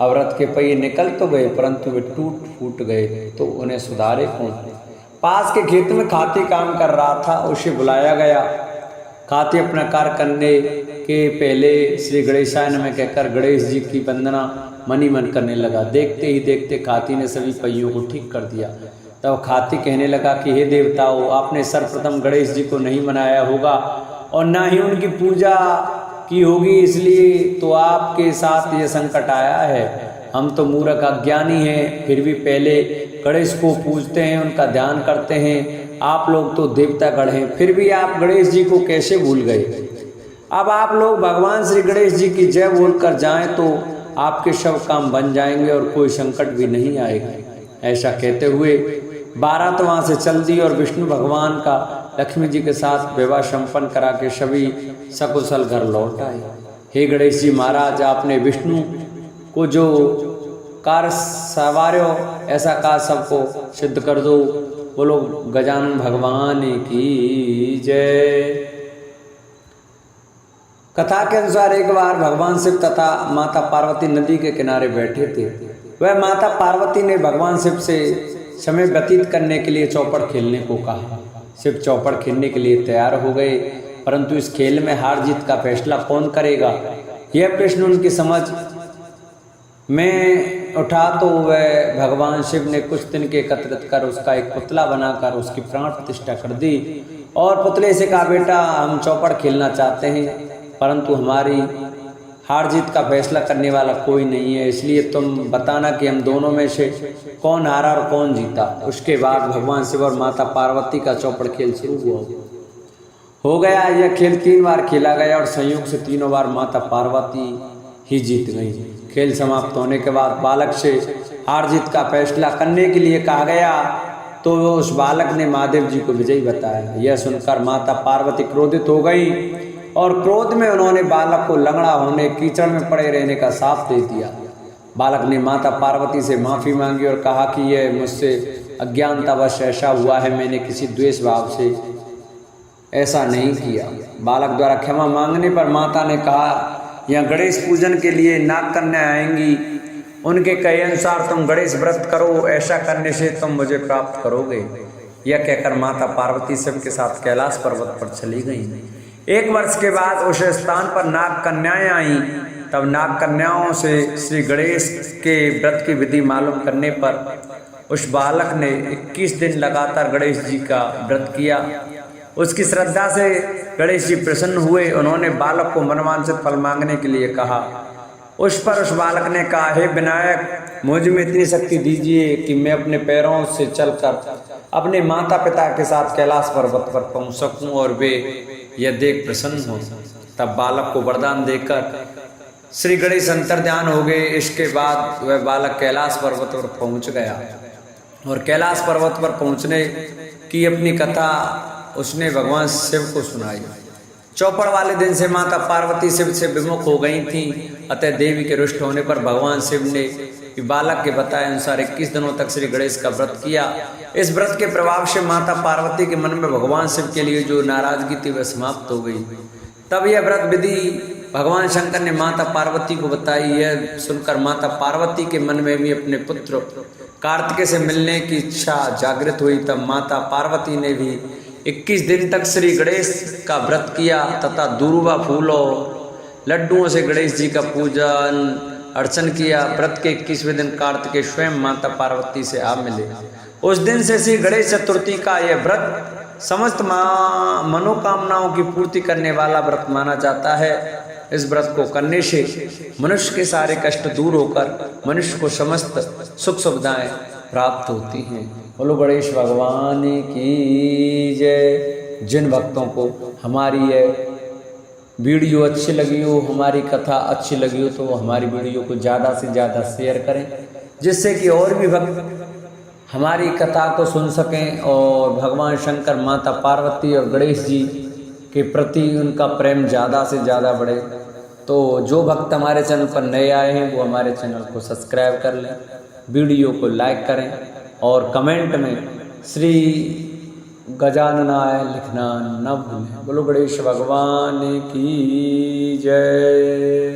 [SPEAKER 2] अब रथ के पहिए निकल तो गए परंतु वे टूट फूट गए, तो उन्हें सुधारे कौन। पास के खेत में खाती काम कर रहा था, उसे बुलाया गया। खाती अपना कार्य करने के पहले श्री गणेशाय नमः कहकर गणेश जी की वंदना मनी मन करने लगा। देखते ही देखते खाती ने सभी पहियों को ठीक कर दिया। तब खाती कहने लगा कि हे देवताओं, आपने सर्वप्रथम गणेश जी को नहीं मनाया होगा और ना ही उनकी पूजा की होगी, इसलिए तो आपके साथ ये संकट आया है। हम तो मूर्ख अज्ञानी हैं, फिर भी पहले गणेश को पूजते हैं, उनका ध्यान करते हैं। आप लोग तो देवतागण हैं, फिर भी आप गणेश जी को कैसे भूल गए। अब आप लोग भगवान श्री गणेश जी की जय बोलकर जाएं तो आपके सब काम बन जाएंगे और कोई संकट भी नहीं आएगा। ऐसा कहते हुए बारात वहां से चल दी और विष्णु भगवान का लक्ष्मी जी के साथ विवाह संपन्न करा के सभी सकुशल घर लौट आए। हे गणेश जी महाराज, आपने विष्णु को जो कार्य सवार्यो ऐसा कार्य सबको सिद्ध कर दो। बोलो गजानन भगवान की जय। कथा के अनुसार एक बार भगवान शिव तथा माता पार्वती नदी के किनारे बैठे थे। वह माता पार्वती ने भगवान शिव से समय व्यतीत करने के लिए चौपड़ खेलने को कहा। शिव चौपड़ खेलने के लिए तैयार हो गए, परंतु इस खेल में हार जीत का फैसला कौन करेगा, यह प्रश्न उनकी समझ मैं उठा तो वह भगवान शिव ने कुछ दिन के एकत्रित कर उसका एक पुतला बनाकर उसकी प्राण प्रतिष्ठा कर दी और पुतले से कहा, बेटा हम चौपड़ खेलना चाहते हैं, परंतु हमारी हार जीत का फैसला करने वाला कोई नहीं है, इसलिए तुम बताना कि हम दोनों में से कौन हारा और कौन जीता। उसके बाद भगवान शिव और माता पार्वती का चौपड़ खेल शुरू हो गया। यह खेल 3 बार खेला गया और संयोग से तीनों बार माता पार्वती ही जीत गई। खेल समाप्त होने के बाद बालक से हार जीत का फैसला करने के लिए कहा गया तो उस बालक ने महादेव जी को विजयी बताया। यह सुनकर माता पार्वती क्रोधित हो गई और क्रोध में उन्होंने बालक को लंगड़ा होने, कीचड़ में पड़े रहने का शाप दे दिया। बालक ने माता पार्वती से माफी मांगी और कहा कि यह मुझसे अज्ञानतावश ऐसा हुआ है, मैंने किसी द्वेष भाव से ऐसा नहीं किया। बालक द्वारा क्षमा मांगने पर माता ने कहा, यहाँ गणेश पूजन के लिए नाग कन्या आएंगी, उनके कहे अनुसार तुम गणेश व्रत करो, ऐसा करने से तुम मुझे प्राप्त करोगे। यह कहकर माता पार्वती शिव के साथ कैलाश पर्वत पर चली गई। 1 वर्ष के बाद उस स्थान पर नाग कन्याएं आईं। तब नाग कन्याओं से श्री गणेश के व्रत की विधि मालूम करने पर उस बालक ने 21 दिन लगातार गणेश जी का व्रत किया। उसकी श्रद्धा से गणेश जी प्रसन्न हुए। उन्होंने बालक को मनवांछित फल मांगने के लिए कहा। उस बालक ने कहा, हे विनायक, मुझ में इतनी शक्ति दीजिए कि मैं अपने पैरों से चलकर अपने माता पिता के साथ कैलाश पर्वत पर पहुंच सकूं और वे यह देख प्रसन्न हो। तब बालक को वरदान देकर श्री गणेश अंतर्ध्यान हो गए। इसके बाद वह बालक कैलाश पर्वत पर पहुंच गया और कैलाश पर्वत पर पहुंचने की अपनी कथा उसने भगवान शिव को सुनाई। चौपड़ वाले दिन से माता पार्वती शिव से विमुख हो गई थी, अतः देवी के रुष्ट होने पर भगवान शिव ने बालक के बताए अनुसार 21 दिनों तक श्री गणेश का व्रत किया। इस व्रत के प्रभाव से माता पार्वती के मन में भगवान शिव के लिए जो नाराजगी थी वह समाप्त हो गई। तब यह व्रत विधि भगवान शंकर ने माता पार्वती को बताई। यह सुनकर माता पार्वती के मन में भी अपने पुत्र कार्तिकेय से मिलने की इच्छा जागृत हुई। तब माता पार्वती ने भी 21 दिन तक श्री गणेश का व्रत किया तथा दूर्वा फूलों लड्डुओं से गणेश जी का पूजन अर्चन किया। व्रत के 21वें दिन कार्तिकेय स्वयं माता पार्वती से आ मिले। उस दिन से श्री गणेश चतुर्थी का यह व्रत समस्त मनोकामनाओं की पूर्ति करने वाला व्रत माना जाता है। इस व्रत को करने से मनुष्य के सारे कष्ट दूर होकर मनुष्य को समस्त सुख सुविधाएं प्राप्त होती हैं। बोलो गणेश भगवान की जय। जिन भक्तों को हमारी यह वीडियो अच्छी लगी हो, हमारी कथा अच्छी लगी हो, तो हमारी वीडियो को ज़्यादा से ज़्यादा शेयर करें, जिससे कि और भी भक्त हमारी कथा को सुन सकें और भगवान शंकर, माता पार्वती और गणेश जी के प्रति उनका प्रेम ज़्यादा से ज़्यादा बढ़े। तो जो भक्त हमारे चैनल पर नए आए हैं वो हमारे चैनल को सब्सक्राइब कर लें, वीडियो को लाइक करें और कमेंट में श्री गजाननाय लिखना न भूलें। बोलो गणेश भगवान की जय।